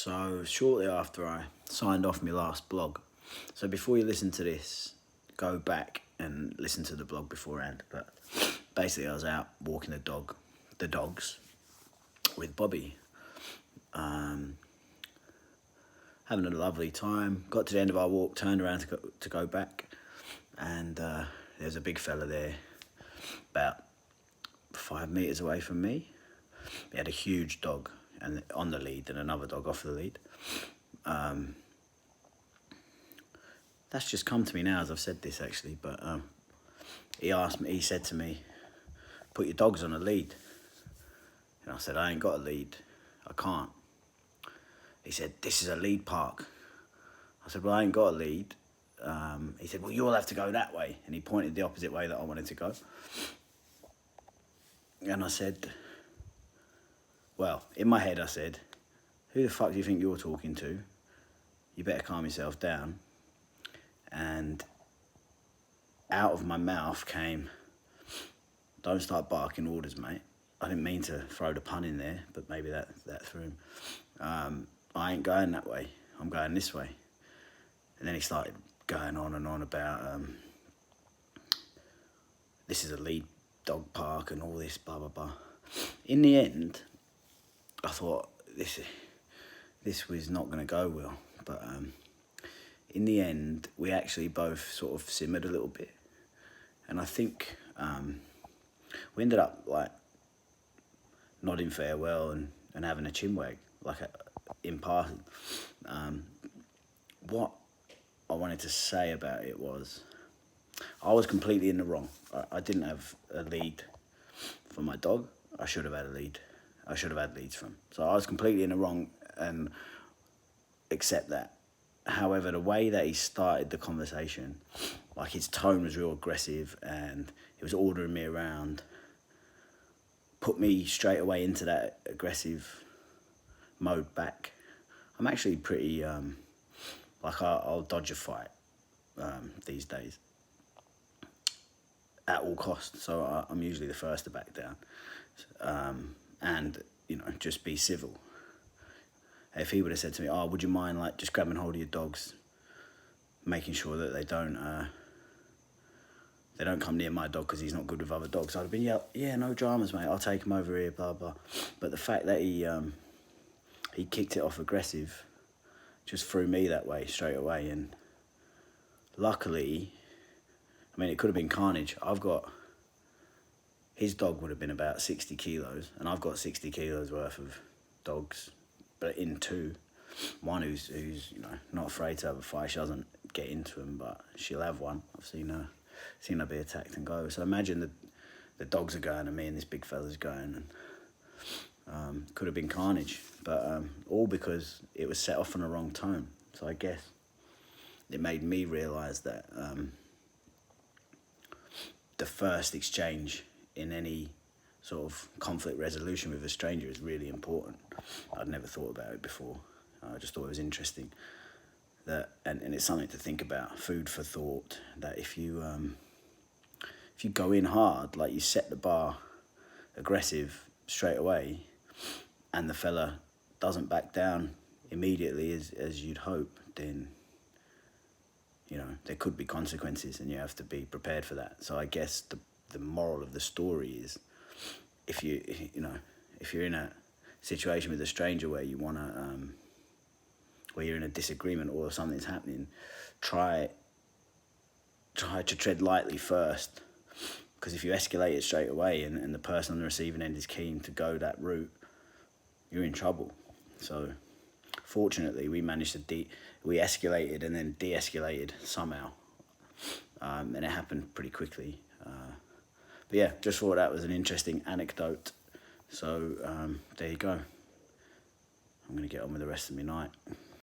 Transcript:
So shortly after I signed off my last blog, so before you listen to this, go back and listen to the blog beforehand. But basically, I was out walking the dogs, with Bobby, having a lovely time. Got to the end of our walk, turned around to go back, and there's a big fella there, about 5 meters away from me. He had a huge dog and on the lead and another dog off the lead. That's just come to me now as I've said this actually, but he said to me, put your dogs on a lead. And I said, I ain't got a lead, I can't. He said, this is a lead park. I said, well, I ain't got a lead. He said, well, you'll have to go that way. And he pointed the opposite way that I wanted to go. And I said, well, in my head I said, who the fuck do you think you're talking to? You better calm yourself down. And out of my mouth came, don't start barking orders, mate. I didn't mean to throw the pun in there, but maybe that threw him. I ain't going that way, I'm going this way. And then he started going on and on about this is a lead dog park and all this blah blah blah. In the end, I thought this was not going to go well, but in the end we actually both sort of simmered a little bit, and I think we ended up like nodding farewell and having a chinwag like in passing. What I wanted to say about it was I was completely in the wrong. I didn't have a lead for my dog. I should have had a lead. I should have had leads from. So I was completely in the wrong and accept that. However, the way that he started the conversation, like his tone was real aggressive and he was ordering me around, put me straight away into that aggressive mode back. I'm actually pretty, like I'll dodge a fight these days at all costs. So I'm usually the first to back down. And, you know, just be civil. If he would have said to me, oh, would you mind like just grabbing hold of your dogs, making sure that they don't come near my dog because he's not good with other dogs, I'd have been, yeah, no dramas, mate, I'll take him over here, blah, blah. But the fact that he kicked it off aggressive just threw me that way straight away. And luckily, I mean, it could have been carnage. His dog would have been about 60 kilos, and I've got 60 kilos worth of dogs, but in two. One who's you know, not afraid to have a fight. She doesn't get into him, but she'll have one. I've seen her be attacked and go. So imagine the dogs are going and me and this big fella's going, and could have been carnage, but all because it was set off on the wrong tone. So I guess it made me realise that the first exchange in any sort of conflict resolution with a stranger is really important. I'd never thought about it before. I just thought it was interesting. And it's something to think about, food for thought, that if you go in hard, like you set the bar aggressive straight away, and the fella doesn't back down immediately as you'd hope, then, you know, there could be consequences and you have to be prepared for that. So I guess the moral of the story is, if you're in a situation with a stranger where you want to, where you're in a disagreement or something's happening, try to tread lightly first, because if you escalate it straight away and the person on the receiving end is keen to go that route, you're in trouble. So fortunately we managed to we escalated and then de-escalated somehow, and it happened pretty quickly. But yeah, just thought that was an interesting anecdote. So there you go. I'm going to get on with the rest of my night.